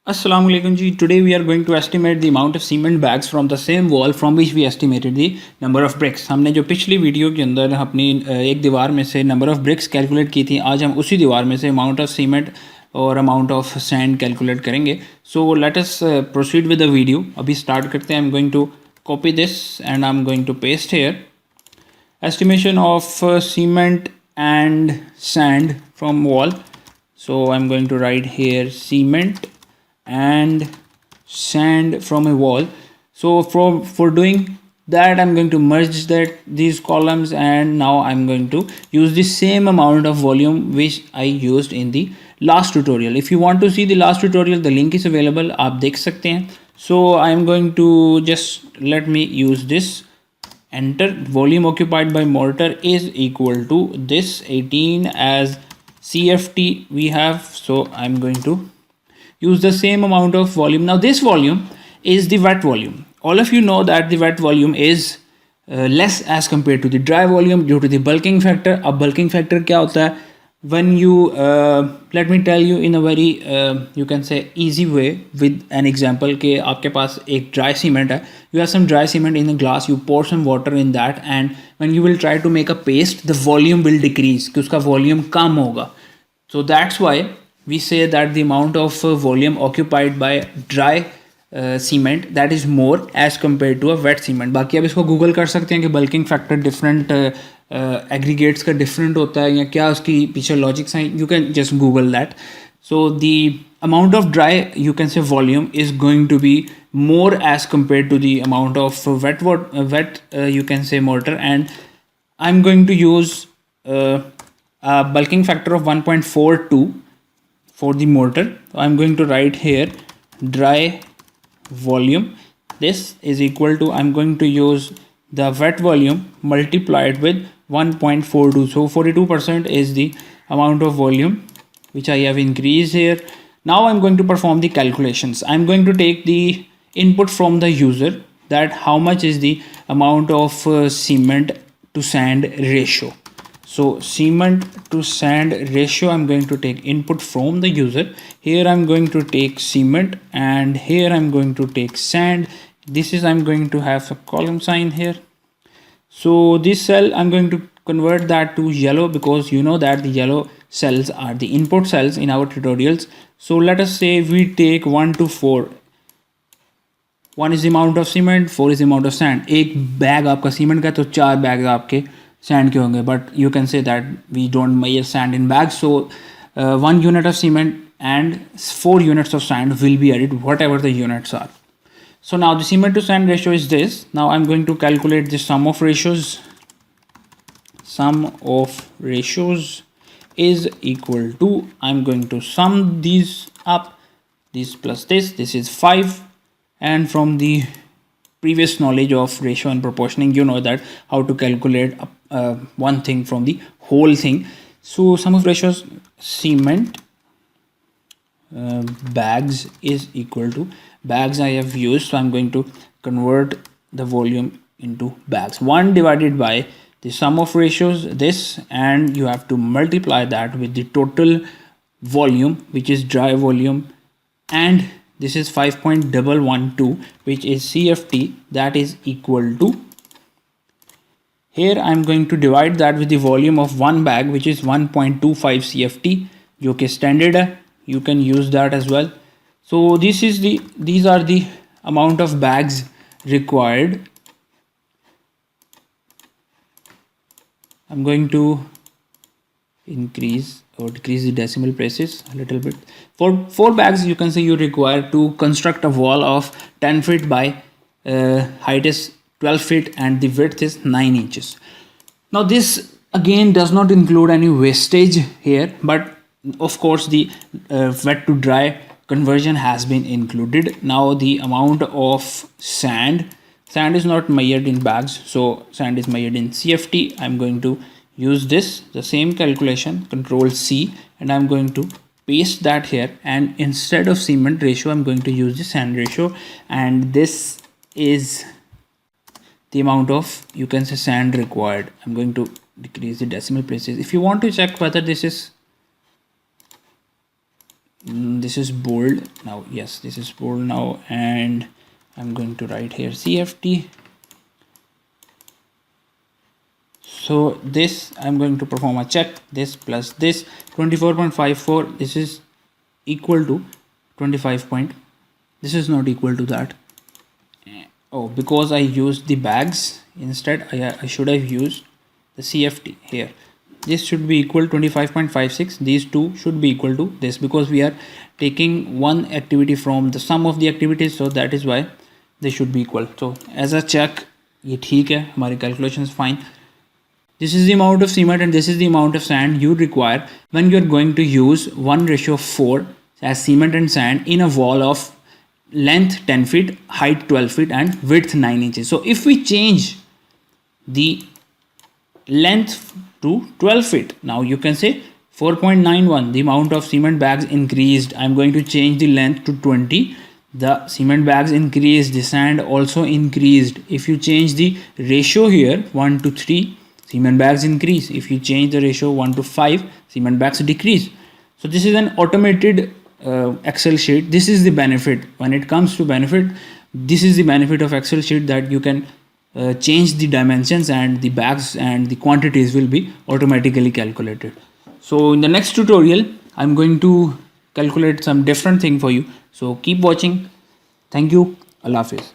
Assalamu alaikum ji. Today we are going to estimate the amount of cement bags from the same wall from which we estimated the number of bricks. हमने जो पिछली video के अंदर अपनी एक दीवार में से नंबर ऑफ ब्रिक्स कैलकुलेट की थी, आज हम उसी दीवार में से अमाउंट ऑफ सीमेंट और अमाउंट ऑफ सैंड कैलकुलेट करेंगे. So let us proceed with the video. अभी स्टार्ट करते हैं. I am going to copy this and I am going to paste here. Estimation of cement and sand from wall. So I'm going to write here cement and sand from a wall. So for doing that, I'm going to merge these columns, and now I'm going to use the same amount of volume which I used in the last tutorial. If you want to see the last tutorial, the link is available. आप देख सकते हैं. So I'm going to just let me use this. Enter volume occupied by mortar is equal to this 18 as CFT we have. So I'm going to use the same amount of volume. Now this volume is the wet volume. All of you know that the wet volume is less as compared to the dry volume due to the bulking factor. अब bulking factor क्या होता है? When you let me tell you in a very you can say easy way with an example कि आपके पास एक dry cement है. You have some dry cement in a glass, you pour some water in that, and when you will try to make a paste, the volume will decrease कि उसका volume कम होगा. So that's why we say that the amount of volume occupied by dry cement that is more as compared to a wet cement. बाकी आप इसको Google कर सकते हैं कि bulking factor different aggregates का different होता है या क्या उसकी पीछे logics हैं. You can just Google that. So the amount of dry, you can say volume, is going to be more as compared to the amount of wet you can say mortar, and I'm going to use a bulking factor of 1.42 for the mortar. So I'm going to write here dry volume. This is equal to, I'm going to use the wet volume multiplied with 1.42. So 42% is the amount of volume which I have increased here. Now I'm going to perform the calculations. I'm going to take the input from the user, that how much is the amount of cement to sand ratio. So cement to sand ratio, I'm going to take input from the user. Here I'm going to take cement and here I'm going to take sand. This is, I'm going to have a column sign here. So this cell, I'm going to convert that to yellow because you know that the yellow cells are the input cells in our tutorials. So let us say we take 1 to 4. 1 is the amount of cement, 4 is the amount of sand. एक bag आपका cement का तो 4 bag आपके sand के होंगे. But you can say that we don't measure sand in bags. So 1 unit of cement and 4 units of sand will be added, whatever the units are. So now the cement to sand ratio is this. Now I'm going to calculate the sum of ratios. Sum of ratios is equal to, I'm going to sum these up, this plus this is 5, and from the previous knowledge of ratio and proportioning, you know that how to calculate one thing from the whole thing. So sum of ratios cement bags is equal to, bags I have used, so I'm going to convert the volume into bags. 1 divided by the sum of ratios, this, and you have to multiply that with the total volume, which is dry volume, and this is 5.112, which is CFT, that is equal to, here I'm going to divide that with the volume of one bag, which is 1.25 CFT, जो कि standard है. You can use that as well. So these are the amount of bags required. I'm going to increase or decrease the decimal places a little bit. For 4 bags, you can say you require to construct a wall of 10 feet by height is 12 feet and the width is 9 inches. Now this again does not include any wastage here, but of course the wet to dry conversion has been included. Now the amount of sand is not measured in bags, so sand is measured in CFT. I'm going to use the same calculation, Control C, and I'm going to paste that here, and instead of cement ratio I'm going to use the sand ratio, and this is the amount of, you can say, sand required. I'm going to decrease the decimal places. If you want to check whether this is This is bold now. Yes, this is bold now, and I'm going to write here CFT. So this I'm going to perform a check. This plus this 24.54, this is equal to 25 point. This is not equal to that. Oh, because I used the bags instead, I should have used the CFT here. This should be equal 25.56. These two should be equal to this, because we are taking one activity from the sum of the activities, so that is why they should be equal. So as a check, ये ठीक है, हमारी calculation is fine. This is the amount of cement and this is the amount of sand you require when you are going to use 1:4 as cement and sand in a wall of length 10 feet, height 12 feet and width 9 inches. So if we change the length to 12 feet, now you can say 4.91, the amount of cement bags increased. I'm going to change the length to 20. The cement bags increased, the sand also increased. If you change the ratio here 1 to 3, cement bags increase. If you change the ratio 1 to 5, cement bags decrease. So this is an automated Excel sheet. This is the benefit. When it comes to benefit, this is the benefit of Excel sheet, that you can change the dimensions and the bags and the quantities will be automatically calculated. So in the next tutorial, I'm going to calculate some different thing for you. So keep watching. Thank you. Allah Hafiz.